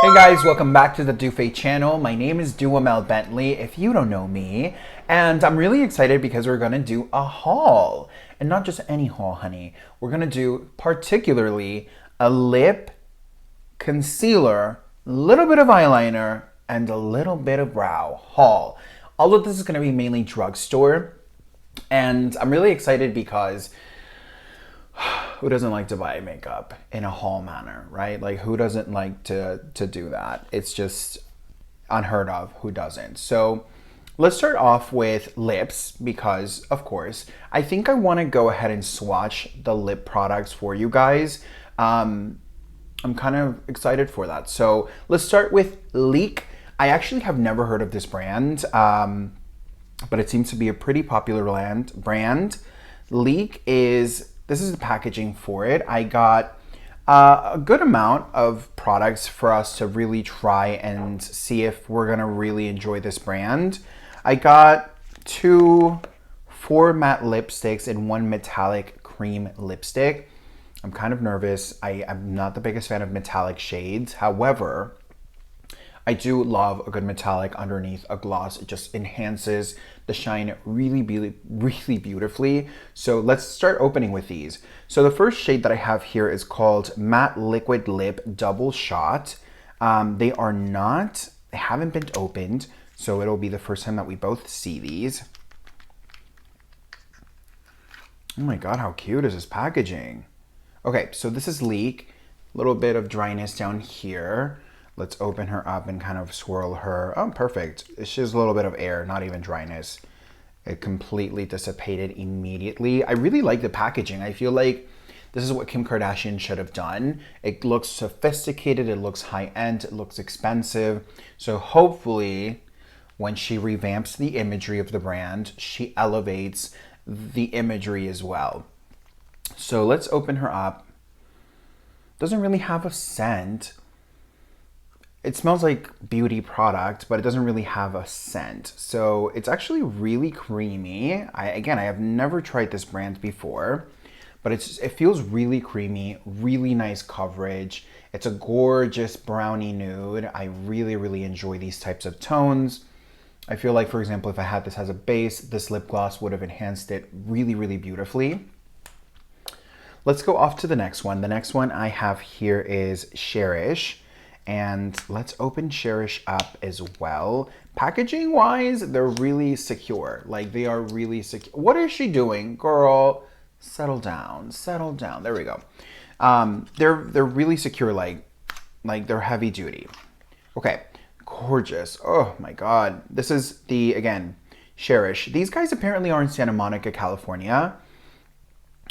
Hey guys, welcome back to the Dufay channel. My name is Duamel Bentley, if you don't know me. And I'm really excited because we're gonna do a haul. And not just any haul, honey. We're gonna do particularly a lip, concealer, little bit of eyeliner, and a little bit of brow haul. All of this is gonna be mainly drugstore. And I'm really excited because who doesn't like to buy makeup in a haul manner, right? Like who doesn't like to do that? It's just unheard of. Who doesn't? So let's start off with lips because of course I think I want to go ahead and swatch the lip products for you guys. I'm kind of excited for that. So let's start with Leek. I actually have never heard of this brand, but it seems to be a pretty popular brand. Leek is, this is the packaging for it. I got a good amount of products for us to really try and see if we're gonna really enjoy this brand. I got 4 matte lipsticks and 1 metallic cream lipstick. I'm kind of nervous. I'm not the biggest fan of metallic shades. However, I do love a good metallic underneath a gloss. It just enhances the shine really beautifully. So let's start opening with these. So the first shade that I have here is called Matte Liquid Lip Double Shot. They haven't been opened, so it'll be the first time that we both see these. Oh my God, how cute is this packaging? Okay, so this is Leek. A little bit of dryness down here. Let's open her up and kind of swirl her. Oh, perfect. It's just a little bit of air, not even dryness. It completely dissipated immediately. I really like the packaging. I feel like this is what Kim Kardashian should have done. It looks sophisticated, it looks high-end, it looks expensive. So hopefully, when she revamps the imagery of the brand, she elevates the imagery as well. So let's open her up. Doesn't really have a scent. It smells like beauty product, but it doesn't really have a scent. So it's actually really creamy. I have never tried this brand before, but it feels really creamy, really nice coverage. It's a gorgeous brownie nude. I really enjoy these types of tones. I feel like, for example, if I had this as a base, this lip gloss would have enhanced it really beautifully. Let's go off to the next one. The next one I have here is Cherish. And let's open Cherish up as well. Packaging wise, they're really secure. Like they are really secure. What is she doing? Girl, settle down, settle down. There we go. They're really secure, like they're heavy duty. Okay, gorgeous. Oh my God. This is the, again, Cherish. These guys apparently are in Santa Monica, California,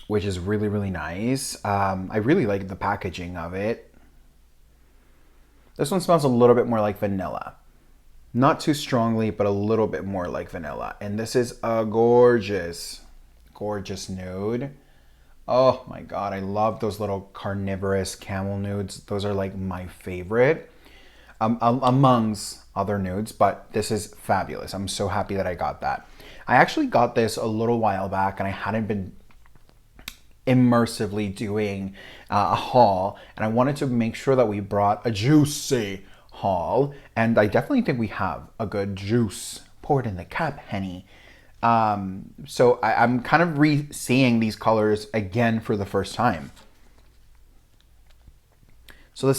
which is really nice. I really like the packaging of it. This one smells a little bit more like vanilla. Not too strongly, but a little bit more like vanilla. And this is a gorgeous nude. Oh my God, I love those little carnivorous camel nudes. Those are like my favorite amongst other nudes, but this is fabulous. I'm so happy that I got that. I actually got this a little while back and I hadn't been immersively doing a haul, and I wanted to make sure that we brought a juicy haul, and I definitely think we have a good juice poured in the cup, honey. So I'm kind of re-seeing these colors again for the first time. So the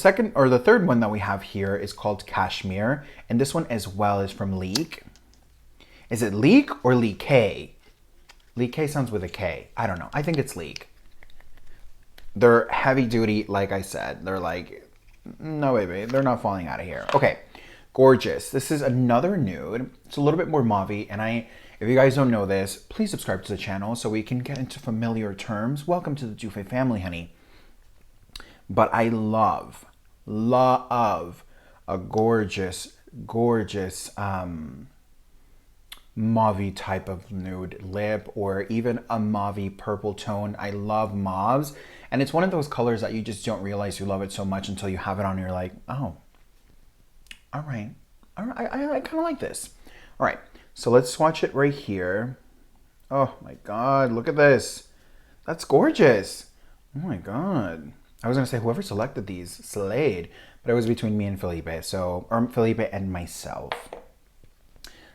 third one that we have here is called Cashmere, and this one as well is from Leek. Is it Leek or Leek? Leek sounds with a K. I don't know. I think it's Leek. They're heavy duty, like I said. They're like, no baby, they're not falling out of here. Okay, gorgeous. This is another nude. It's a little bit more mauve-y, and if you guys don't know this, please subscribe to the channel so we can get into familiar terms. Welcome to the Dufay family, honey. But I love a gorgeous mauve type of nude lip, or even a mauve purple tone. I love mauves, and it's one of those colors that you just don't realize you love it so much until you have it on and you're like, oh, all right, I kind of like this. All right, so let's swatch it right here. Oh my God, look at this. That's gorgeous. Oh my God. I was gonna say whoever selected these slayed, but it was between me and Felipe. So, or Felipe and myself.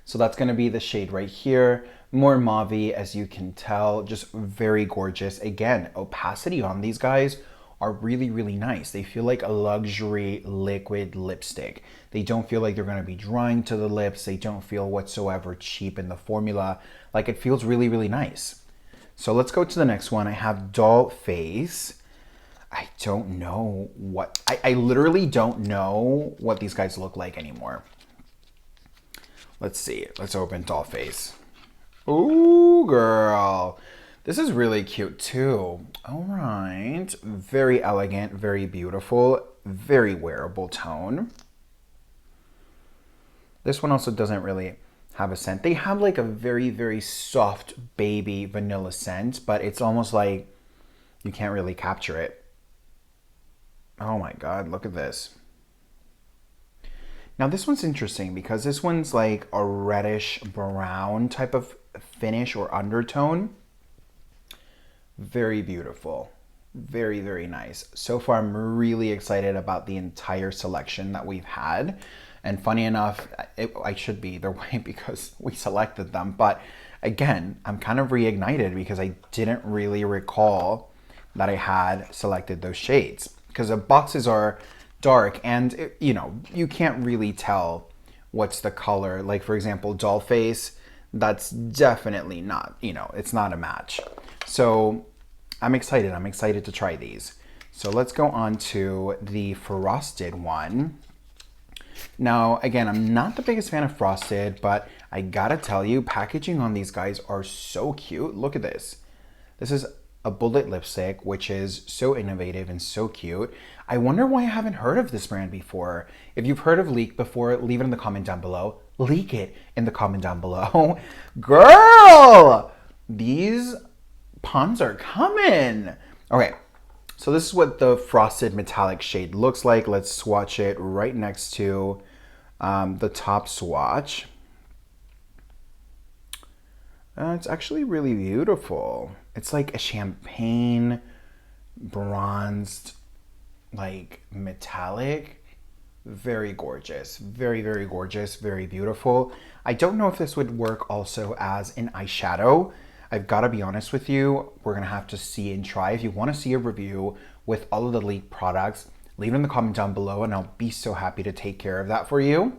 So that's going to be the shade right here. More mauve-y, as you can tell, just very gorgeous. Again, opacity on these guys are really, really nice. They feel like a luxury liquid lipstick. They don't feel like they're going to be drying to the lips. They don't feel whatsoever cheap in the formula. Like, it feels really, really nice. So let's go to the next one. I have Doll Face. I don't know what, I literally don't know what these guys look like anymore. Let's see. Let's open Doll Face. Ooh, girl. This is really cute too. All right. Very elegant, very beautiful, very wearable tone. This one also doesn't really have a scent. They have like a very, very soft baby vanilla scent, but it's almost like you can't really capture it. Oh my God, look at this. Now this one's interesting because this one's like a reddish brown type of finish or undertone. Very beautiful. Very, very nice. So far, I'm really excited about the entire selection that we've had. And funny enough, I should be either way because we selected them. But again, I'm kind of reignited because I didn't really recall that I had selected those shades. Because the boxes are dark and, you know, you can't really tell what's the color. Like, for example, Doll Face, that's definitely not, you know, it's not a match. So I'm excited. I'm excited to try these. So let's go on to the frosted one. Now, again, I'm not the biggest fan of frosted, but I gotta tell you, packaging on these guys are so cute. Look at this. This is a bullet lipstick, which is so innovative and so cute. I wonder why I haven't heard of this brand before. If you've heard of Leak before, leave it in the comment down below. Leak it in the comment down below. Girl! These puns are coming. Okay, so this is what the frosted metallic shade looks like. Let's swatch it right next to the top swatch. It's actually really beautiful. It's like a champagne bronzed, like metallic. Very gorgeous. Very, very gorgeous. Very beautiful. I don't know if this would work also as an eyeshadow. I've got to be honest with you. We're going to have to see and try. If you want to see a review with all of the Leak products, leave it in the comment down below and I'll be so happy to take care of that for you.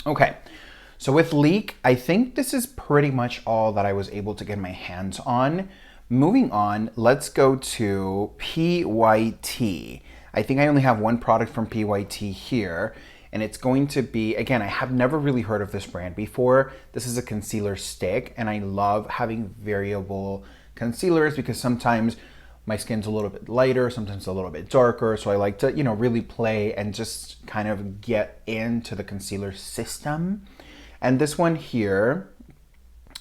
Okay. So with Leak, I think this is pretty much all that I was able to get my hands on. Moving on, let's go to PYT. I think I only have one product from PYT here, and it's going to be, again, I have never really heard of this brand before. This is a concealer stick, and I love having variable concealers because sometimes my skin's a little bit lighter, sometimes a little bit darker, so I like to, you know, really play and just kind of get into the concealer system. And this one here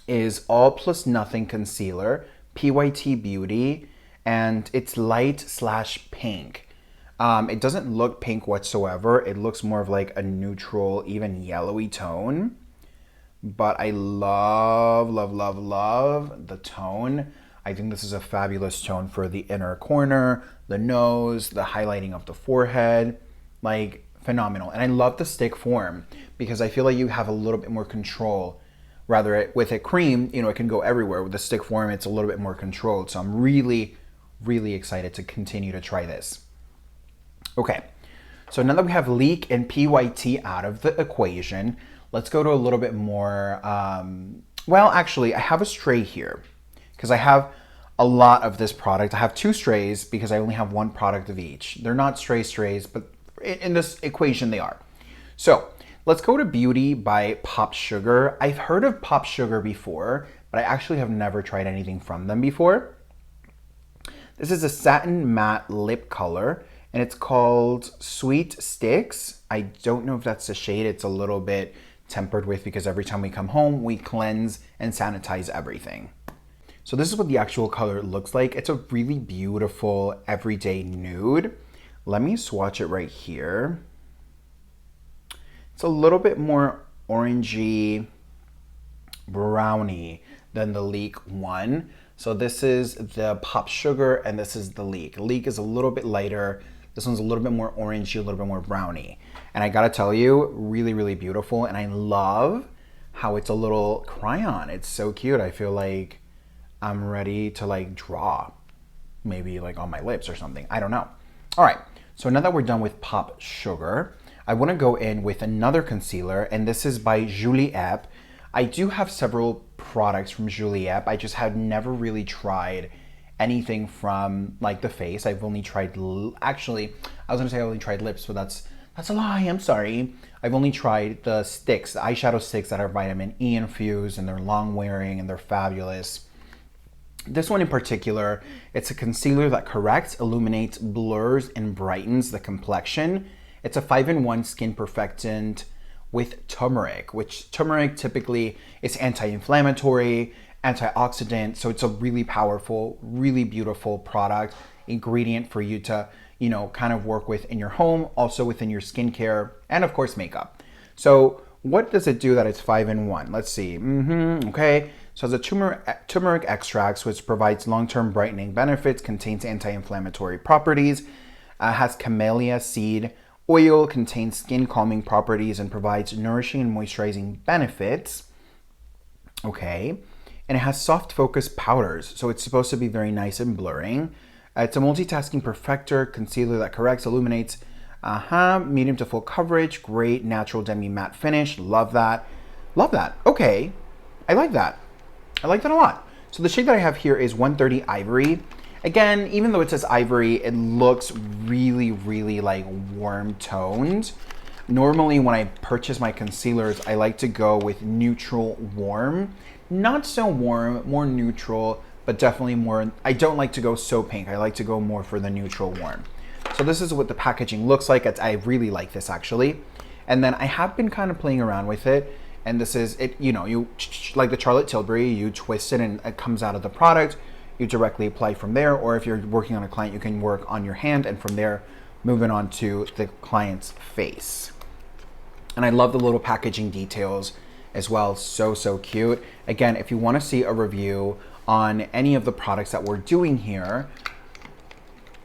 is All Plus Nothing Concealer, PYT Beauty, and it's light/pink. It doesn't look pink whatsoever. It looks more of like a neutral, even yellowy tone. But I love, love, love, love the tone. I think this is a fabulous tone for the inner corner, the nose, the highlighting of the forehead. Like, phenomenal. And I love the stick form because I feel like you have a little bit more control. Rather, with a cream, you know, it can go everywhere. With the stick form, it's a little bit more controlled. So I'm really, really excited to continue to try this. Okay, so now that we have Leak and PYT out of the equation, let's go to a little bit more, well, actually, I have a stray here because I have a lot of this product. I have two strays because I only have one product of each. They're not strays, but in this equation they are. So let's go to Beauty by Pop Sugar. I've heard of Pop Sugar before, but I actually have never tried anything from them before. This is a satin matte lip color, and it's called Sweet Sticks. I don't know if that's the shade. It's a little bit tempered with because every time we come home, we cleanse and sanitize everything. So this is what the actual color looks like. It's a really beautiful everyday nude. Let me swatch it right here. It's a little bit more orangey, browny than the Leak one. So this is the Pop Sugar and this is the Leak. Leak is a little bit lighter. This one's a little bit more orangey, a little bit more browny. And I gotta tell you, really, really beautiful. And I love how it's a little crayon. It's so cute. I feel like I'm ready to like draw, maybe like on my lips or something. I don't know. All right, so now that we're done with Pop Sugar, I wanna go in with another concealer, and this is by Juliette. I do have several products from Juliette. I just have never really tried anything from like the face. I've only tried, actually, I was gonna say I only tried lips, but that's a lie, I'm sorry. I've only tried the sticks, the eyeshadow sticks that are vitamin E infused, and they're long wearing and they're fabulous. This one in particular, it's a concealer that corrects, illuminates, blurs, and brightens the complexion. It's a 5-in-1 skin perfectant with turmeric, which turmeric typically is anti-inflammatory, antioxidant, so it's a really powerful, really beautiful product, ingredient for you to, you know, kind of work with in your home, also within your skincare, and of course makeup. So what does it do that it's 5-in-1? Let's see. Okay, so it's a turmeric extract, which provides long-term brightening benefits, contains anti-inflammatory properties, has camellia seed oil, contains skin calming properties, and provides nourishing and moisturizing benefits. Okay, and it has soft focus powders, so it's supposed to be very nice and blurring. It's a multitasking perfector, concealer that corrects, illuminates, medium to full coverage, great natural demi matte finish. Love that. Love that. Okay, I like that. I like that a lot. So the shade that I have here is 130 Ivory. Again, even though it says ivory, it looks really, really like warm toned. Normally when I purchase my concealers, I like to go with neutral warm. Not so warm, more neutral, but definitely more, I don't like to go so pink. I like to go more for the neutral warm. So this is what the packaging looks like. I really like this actually. And then I have been kind of playing around with it. And this is it, you know, you like the Charlotte Tilbury, you twist it and it comes out of the product. You directly apply from there, or if you're working on a client, you can work on your hand and from there, moving on to the client's face. And I love the little packaging details as well. So, so cute. Again, if you want to see a review on any of the products that we're doing here,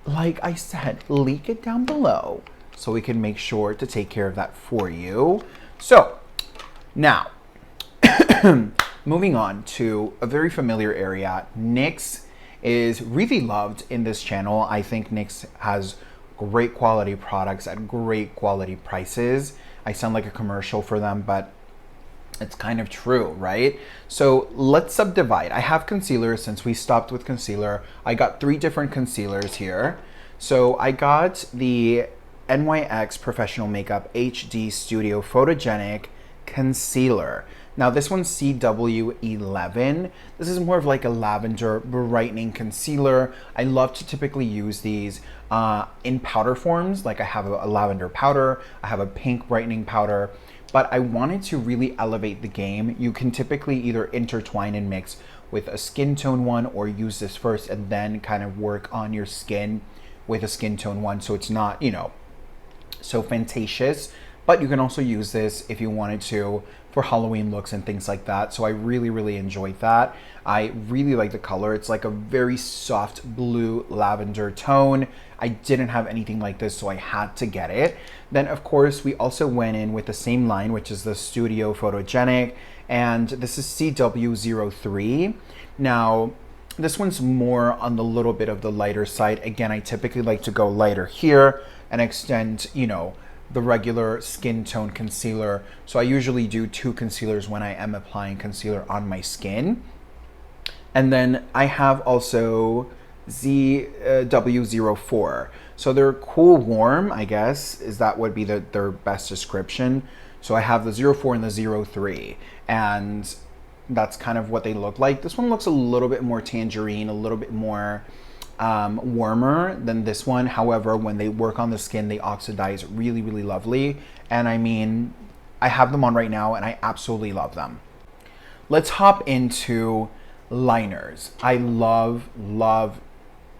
like I said, link it down below so we can make sure to take care of that for you. So now, moving on to a very familiar area, NYX is really loved in this channel. I think NYX has great quality products at great quality prices. I sound like a commercial for them, but it's kind of true, right? So let's subdivide. I have concealer since we stopped with concealer. I got 3 different concealers here. So I got the NYX Professional Makeup HD Studio Photogenic Concealer. Now this one's CW11. This is more of like a lavender brightening concealer. I love to typically use these in powder forms. Like I have a lavender powder, I have a pink brightening powder, but I wanted to really elevate the game. You can typically either intertwine and mix with a skin tone one, or use this first and then kind of work on your skin with a skin tone one, so it's not, you know, so fantasious. But you can also use this if you wanted to for Halloween looks and things like that. So I really, really enjoyed that. I really like the color. It's like a very soft blue lavender tone. I didn't have anything like this, so I had to get it. Then of course, we also went in with the same line, which is the Studio Photogenic, and this is CW03. Now, this one's more on the little bit of the lighter side. Again, I typically like to go lighter here and extend, you know, the regular skin tone concealer. So I usually do 2 concealers when I am applying concealer on my skin. And then I have also ZW04. So they're cool warm, I guess, is that would be their best description. So I have the 04 and the 03, and that's kind of what they look like. This one looks a little bit more tangerine, a little bit more warmer than this one. However, when they work on the skin, they oxidize really, really lovely. And I mean, I have them on right now and I absolutely love them. Let's hop into liners. I love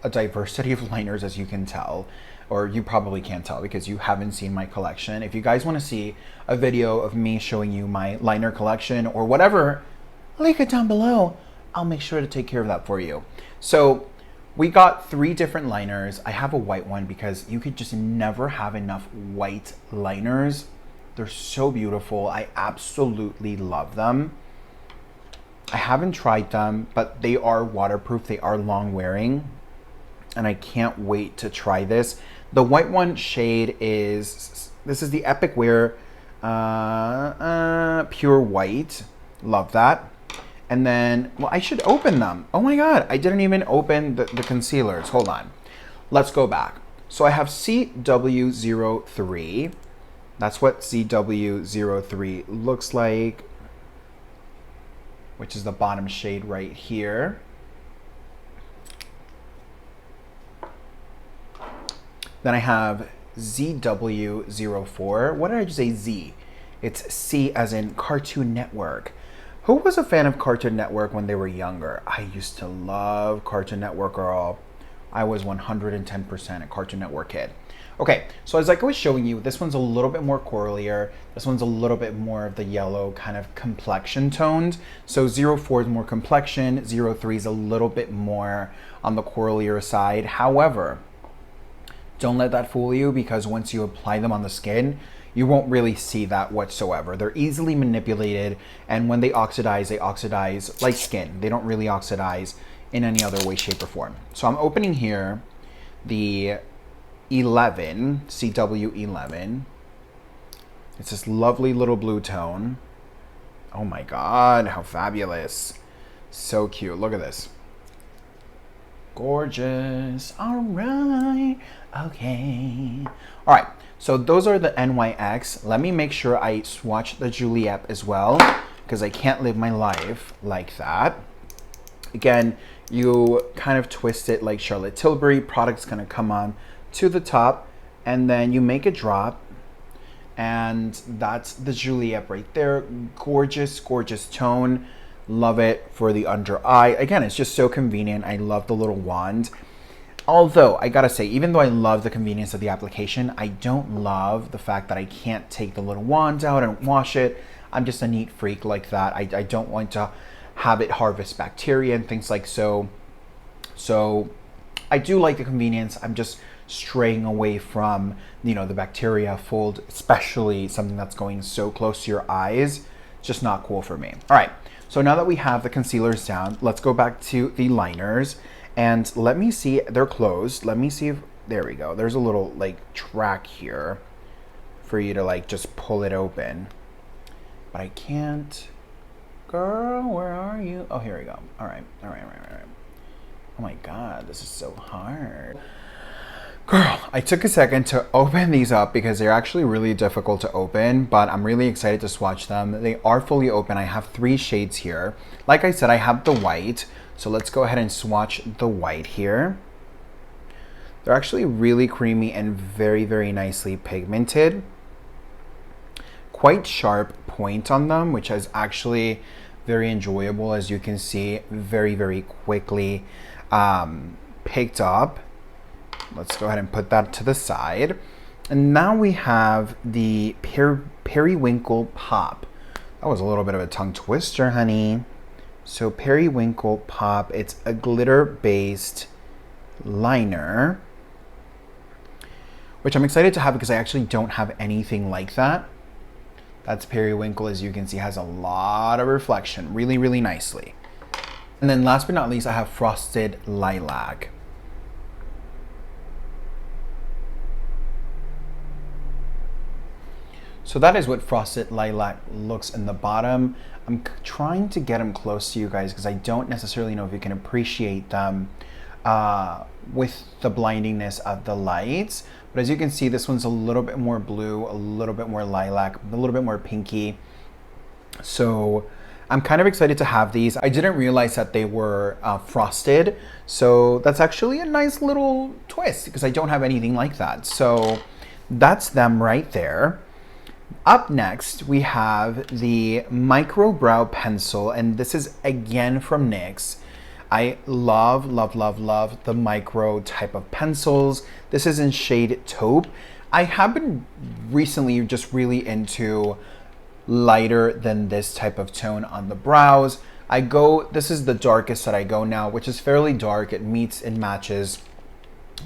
a diversity of liners, as you can tell, or you probably can't tell because you haven't seen my collection. If you guys want to see a video of me showing you my liner collection or whatever, link it down below. I'll make sure to take care of that for you. So We got 3 different liners. I have a white one because you could just never have enough white liners. They're so beautiful. I absolutely love them. I haven't tried them, but they are waterproof. They are long wearing, and I can't wait to try this. The white one shade is, this is the Epic Wear Pure White. Love that. And then, well, I should open them. Oh my God, I didn't even open the concealers. Hold on. Let's go back. So I have CW03. That's what CW03 looks like, which is the bottom shade right here. Then I have ZW04. What did I just say, Z? It's C as in Cartoon Network. Who was a fan of Cartoon Network when they were younger? I used to love Cartoon Network, girl. I was 110% a Cartoon Network kid. Okay, so as like I was showing you, this one's a little bit more coralier. This one's a little bit more of the yellow kind of complexion toned. So 04 is more complexion, 03 is a little bit more on the coralier side. However, don't let that fool you, because once you apply them on the skin, you won't really see that whatsoever. They're easily manipulated, and when they oxidize like skin. They don't really oxidize in any other way, shape, or form. So I'm opening here the 11, CW11. It's this lovely little blue tone. Oh my God, how fabulous. So cute, look at this. Gorgeous, all right, okay. All right, so those are the NYX. Let me make sure I swatch the Juliette as well, because I can't live my life like that. Again, you kind of twist it like Charlotte Tilbury. Product's gonna come on to the top, and then you make a drop, and that's the Juliette right there. Gorgeous, gorgeous tone. Love it for the under eye. Again, it's just so convenient. I love the little wand. Although, I gotta say, even though I love the convenience of the application, I don't love the fact that I can't take the little wand out and wash it. I'm just a neat freak like that. I don't want to have it harvest bacteria and things like so. So I do like the convenience. I'm just straying away from, you know, the bacteria fold, especially something that's going so close to your eyes. It's just not cool for me. All right, so now that we have the concealers down, let's go back to the liners, and let me see, they're closed. Let me see if, there we go. There's a little like track here for you to like just pull it open, but I can't. Girl, where are you? Oh, here we go. All right. Oh my God, this is so hard. Girl, I took a second to open these up because they're actually really difficult to open, but I'm really excited to swatch them. They are fully open. I have 3 shades here. Like I said, I have the white, so let's go ahead and swatch the white here. They're actually really creamy and very, very nicely pigmented. Quite sharp point on them, which is actually very enjoyable. As you can see, very, very quickly picked up. Let's go ahead and put that to the side. And now we have the Periwinkle Pop. That was a little bit of a tongue twister, honey. So Periwinkle Pop, it's a glitter-based liner, which I'm excited to have because I actually don't have anything like that. That's Periwinkle, as you can see, has a lot of reflection, really, really nicely. And then last but not least, I have Frosted Lilac. So that is what Frosted Lilac looks in the bottom. I'm trying to get them close to you guys because I don't necessarily know if you can appreciate them with the blindiness of the lights. But as you can see, this one's a little bit more blue, a little bit more lilac, a little bit more pinky. So I'm kind of excited to have these. I didn't realize that they were frosted. So that's actually a nice little twist because I don't have anything like that. So that's them right there. Up next, we have the Micro Brow Pencil, and this is again from NYX. I love the micro type of pencils. This is in shade Taupe. I have been recently just really into lighter than this type of tone on the brows. this is the darkest that I go now, which is fairly dark. It matches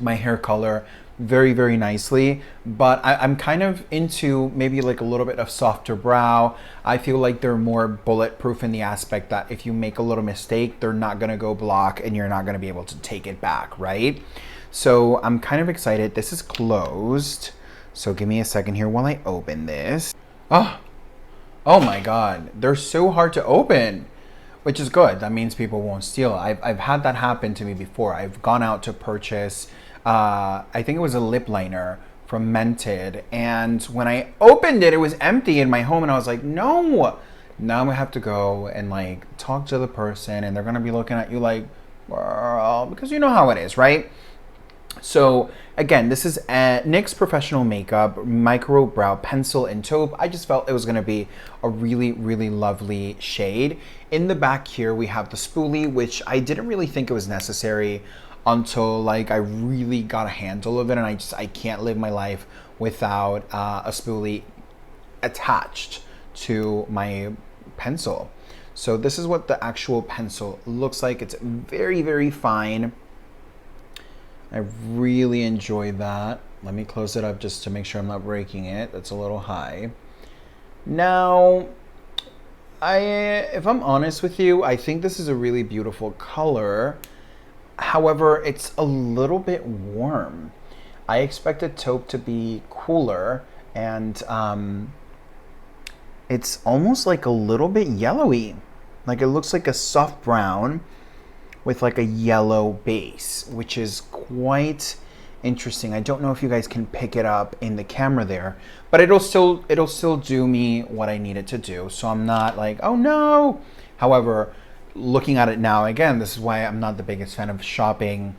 my hair color very, very nicely. But I'm kind of into maybe like a little bit of softer brow. I feel like they're more bulletproof in the aspect that if you make a little mistake, they're not gonna go block and you're not gonna be able to take it back, right? So I'm kind of excited. This is closed. So give me a second here while I open this. Oh my God, they're so hard to open, which is good. That means people won't steal. I've had that happen to me before. I've gone out to purchase, I think it was a lip liner from Mented, and when I opened it, it was empty in my home, and I was like, no. Now I have to go and like talk to the person, and they're gonna be looking at you like, well, because you know how it is, right? So again, this is NYX Professional Makeup Micro Brow Pencil in Taupe. I just felt it was going to be a really, really lovely shade. In the back here, we have the spoolie, which I didn't really think it was necessary until like I really got a handle of it, and I can't live my life without a spoolie attached to my pencil. So this is what the actual pencil looks like. It's very, very fine. I really enjoy that. Let me close it up just to make sure I'm not breaking it. That's a little high. Now, if I'm honest with you, I think this is a really beautiful color. However, it's a little bit warm. I expected taupe to be cooler, and it's almost like a little bit yellowy. Like it looks like a soft brown with like a yellow base, which is quite interesting. I don't know if you guys can pick it up in the camera there, but it'll still do me what I need it to do. So I'm not like, oh no. However, looking at it now, again, this is why I'm not the biggest fan of shopping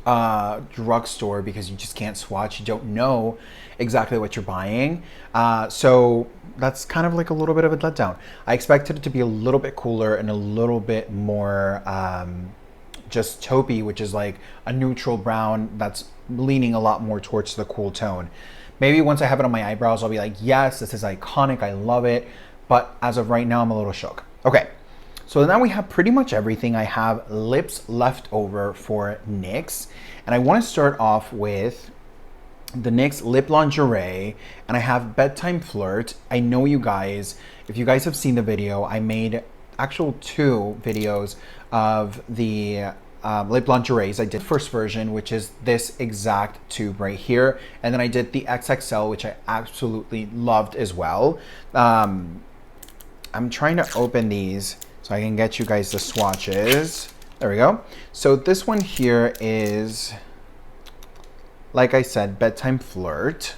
drugstore, because you just can't swatch. You don't know exactly what you're buying. So that's kind of like a little bit of a letdown. I expected it to be a little bit cooler and a little bit more just taupey, which is like a neutral brown that's leaning a lot more towards the cool tone. Maybe once I have it on my eyebrows, I'll be like, yes, this is iconic. I love it. But as of right now, I'm a little shook. Okay. So now we have pretty much everything. I have lips left over for NYX. And I want to start off with the NYX Lip Lingerie. And I have Bedtime Flirt. I know you guys, if you guys have seen the video, I made actual 2 videos of the lip lingeries. I did the first version, which is this exact tube right here. And then I did the XXL, which I absolutely loved as well. I'm trying to open these so I can get you guys the swatches. There we go. So this one here is, like I said, Bedtime Flirt.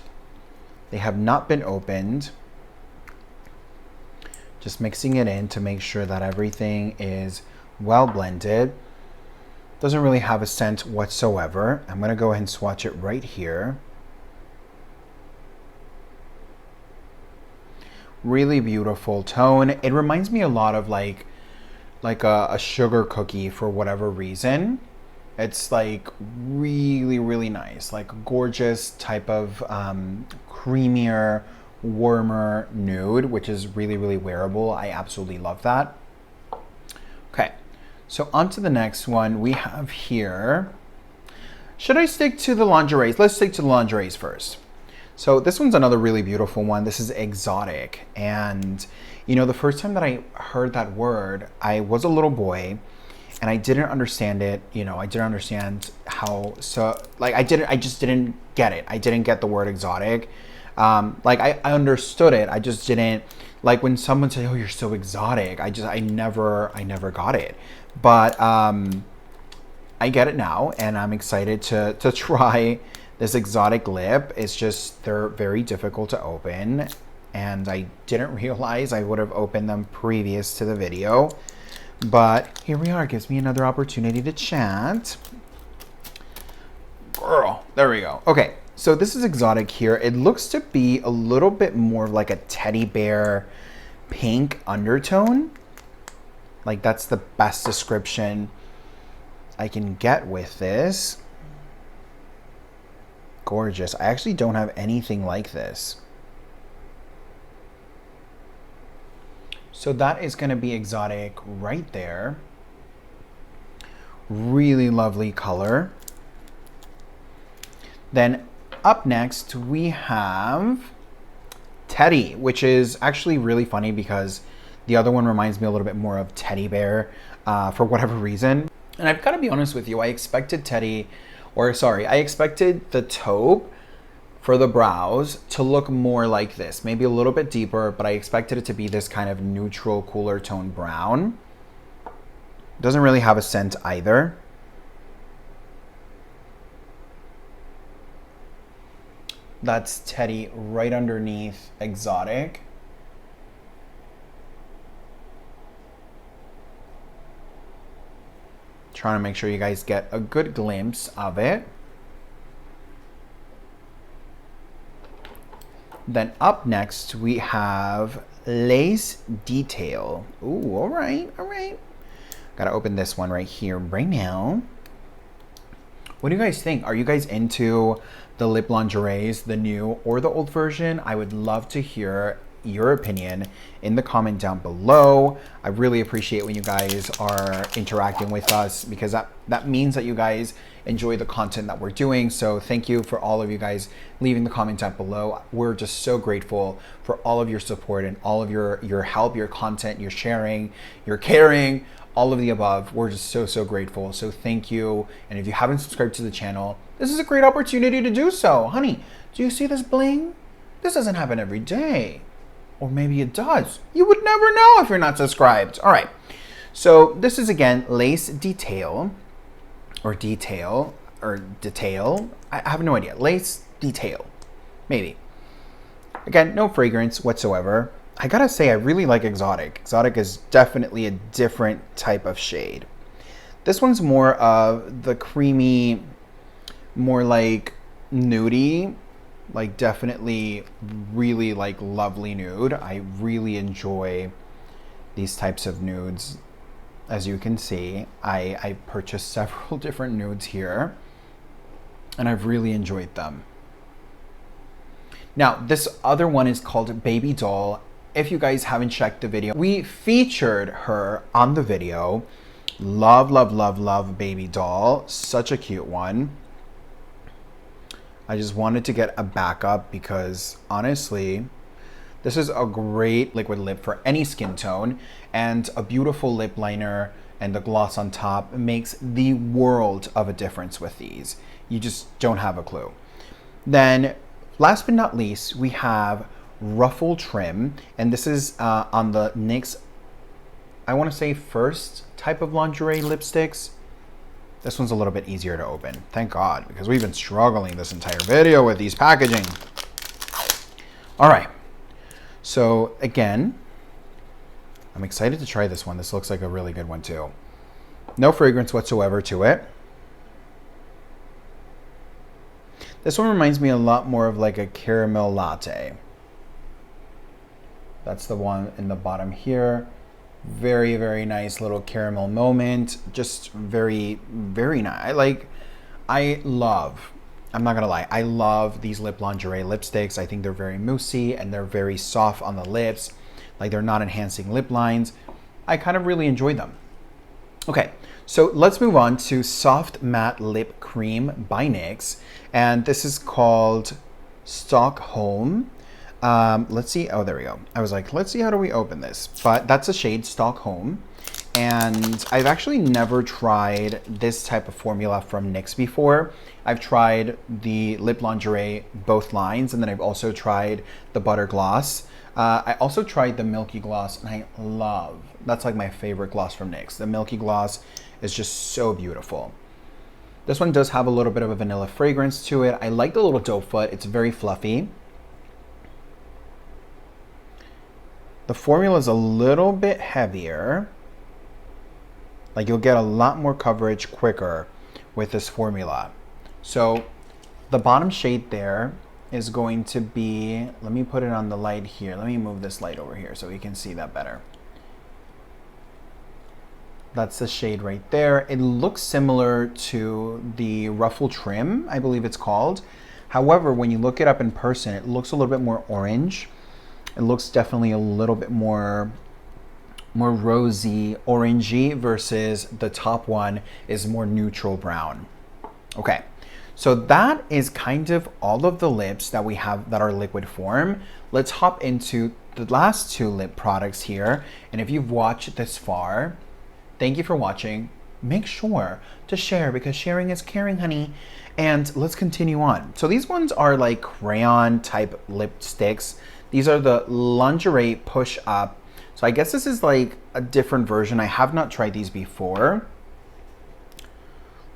They have not been opened. Just mixing it in to make sure that everything is well blended. Doesn't really have a scent whatsoever. I'm gonna go ahead and swatch it right here. Really beautiful tone. It reminds me a lot of like a sugar cookie for whatever reason. It's like really, really nice, like a gorgeous type of creamier, warmer nude, which is really, really wearable. I absolutely love that. Okay, so on to the next one we have here. Should I stick to the lingeries? Let's stick to the lingeries first. So this one's another really beautiful one. This is Exotic. And you know, the first time that I heard that word, I was a little boy and I didn't understand it. You know, I didn't understand how, so like I just didn't get it. I didn't get the word exotic. Like I understood it. I just didn't, like when someone said, oh, you're so exotic. I never got it. But I get it now, and I'm excited to try this exotic lip. It's just, they're very difficult to open, and I didn't realize I would have opened them previous to the video. But here we are. It gives me another opportunity to chat. Girl, there we go. Okay, so this is Exotic here. It looks to be a little bit more like a teddy bear pink undertone. Like that's the best description I can get with this. Gorgeous. I actually don't have anything like this. So that is going to be Exotic right there. Really lovely color. Then up next we have Teddy, which is actually really funny because the other one reminds me a little bit more of Teddy Bear for whatever reason. And I've got to be honest with you, I expected I expected the taupe for the brows to look more like this, maybe a little bit deeper, but I expected it to be this kind of neutral, cooler tone brown. Doesn't really have a scent either. That's Teddy right underneath Exotic. Trying to make sure you guys get a good glimpse of it. Then up next we have Lace Detail. Ooh, all right. Gotta open this one right here right now. What do you guys think? Are you guys into the lip lingeries, the new or the old version? I would love to hear your opinion in the comment down below. I really appreciate when you guys are interacting with us because that means that you guys enjoy the content that we're doing. So thank you for all of you guys leaving the comment down below. We're just so grateful for all of your support and all of your help, your content, your sharing, your caring, all of the above. We're just so grateful. So thank you. And if you haven't subscribed to the channel, this is a great opportunity to do so. Honey, do you see this bling? This doesn't happen every day. Or maybe it does. You would never know if you're not subscribed. All right. So this is again Lace Detail or Detail. I have no idea. Lace Detail. Maybe. Again, no fragrance whatsoever. I gotta say, I really like Exotic. Exotic is definitely a different type of shade. This one's more of the creamy, more like nudie, like definitely really like lovely nude. I really enjoy these types of nudes. As you can see, I purchased several different nudes here and I've really enjoyed them. Now, this other one is called Baby Doll. If you guys haven't checked the video, we featured her on the video. Love Baby Doll. Such a cute one. I just wanted to get a backup because honestly, this is a great liquid lip for any skin tone, and a beautiful lip liner and the gloss on top makes the world of a difference with these. You just don't have a clue. Then last but not least, we have Ruffle Trim, and this is on the NYX, I want to say first type of lingerie lipsticks. This one's a little bit easier to open. Thank God, because we've been struggling this entire video with these packaging. All right. So again, I'm excited to try this one. This looks like a really good one too. No fragrance whatsoever to it. This one reminds me a lot more of like a caramel latte. That's the one in the bottom here. Very nice little caramel moment. Just very nice. I'm not gonna lie, I love these lip lingerie lipsticks. I think they're very moussey and they're very soft on the lips. Like they're not enhancing lip lines. I kind of really enjoy them. Okay, so let's move on to Soft Matte Lip Cream by NYX. And this is called Stockholm. Let's see. Oh, there we go. I was like, let's see, how do we open this? But that's a shade Stockholm. And I've actually never tried this type of formula from NYX before. I've tried the lip lingerie, both lines, and then I've also tried the butter gloss. I also tried the milky gloss, and that's like my favorite gloss from NYX. The milky gloss is just so beautiful. This one does have a little bit of a vanilla fragrance to it. I like the little doe foot. It's very fluffy. The formula is a little bit heavier. Like you'll get a lot more coverage quicker with this formula. So the bottom shade there is going to be, let me put it on the light here. Let me move this light over here so you can see that better. That's the shade right there. It looks similar to the Ruffle Trim, I believe it's called. However, when you look it up in person, it looks a little bit more orange. It looks definitely a little bit more more rosy, orangey, versus the top one is more neutral brown. Okay, so that is kind of all of the lips that we have that are liquid form. Let's hop into the last two lip products here. And if you've watched this far, thank you for watching. Make sure to share because sharing is caring, honey. And let's continue on. So these ones are like crayon type lipsticks. These are the lingerie push up. So I guess this is like a different version. I have not tried these before.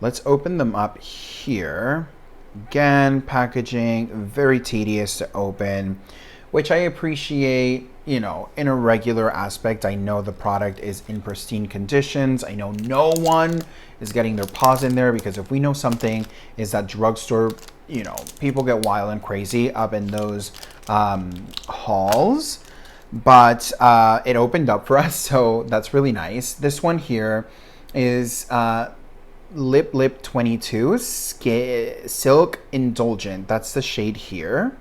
Let's open them up here. Again, packaging, very tedious to open, which I appreciate, you know, in a regular aspect. I know the product is in pristine conditions. I know no one is getting their paws in there, because if we know something is that drugstore, you know, people get wild and crazy up in those halls. But it opened up for us, so that's really nice. This one here is Lip 22 Silk Indulgent. That's the shade here.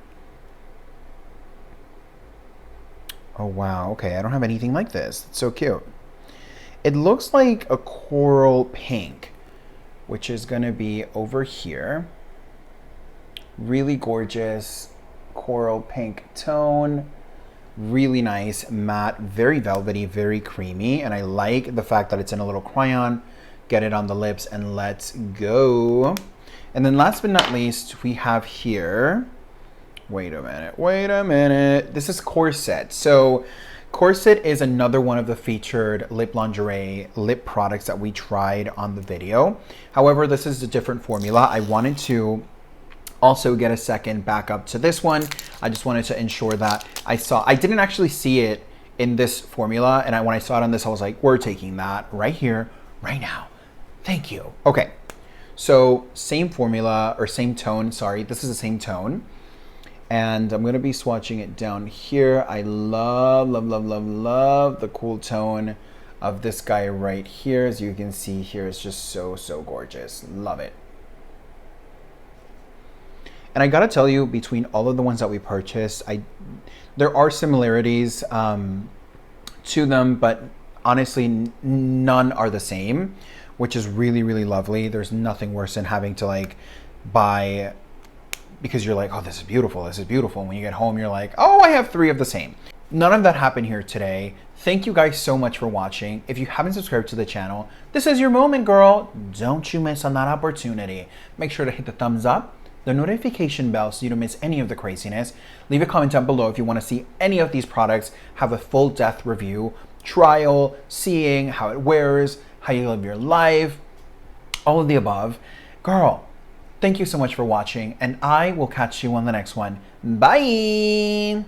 Oh wow, okay, I don't have anything like this. It's so cute. It looks like a coral pink, which is gonna be over here. Really gorgeous coral pink tone. Really nice, matte, very velvety, very creamy. And I like the fact that it's in a little crayon. Get it on the lips and let's go. And then last but not least, we have here, wait a minute. This is Corset. So Corset is another one of the featured lip lingerie lip products that we tried on the video. However, this is a different formula. I wanted to also get a second backup to this one. I just wanted to ensure that I didn't actually see it in this formula. And when I saw it on this, I was like, we're taking that right here, right now. Thank you. Okay, so same formula or same tone, sorry, this is the same tone. And I'm gonna be swatching it down here. I love the cool tone of this guy right here. As you can see here, it's just so gorgeous, love it. And I gotta tell you, between all of the ones that we purchased, there are similarities to them, but honestly, none are the same, which is really lovely. There's nothing worse than having to like buy because you're like, oh, this is beautiful. And when you get home, you're like, oh, I have 3 of the same. None of that happened here today. Thank you guys so much for watching. If you haven't subscribed to the channel, this is your moment, girl. Don't you miss on that opportunity. Make sure to hit the thumbs up, the notification bell, so you don't miss any of the craziness. Leave a comment down below if you want to see any of these products have a full depth review, trial, seeing how it wears, how you live your life, all of the above. Girl, thank you so much for watching, and I will catch you on the next one. Bye!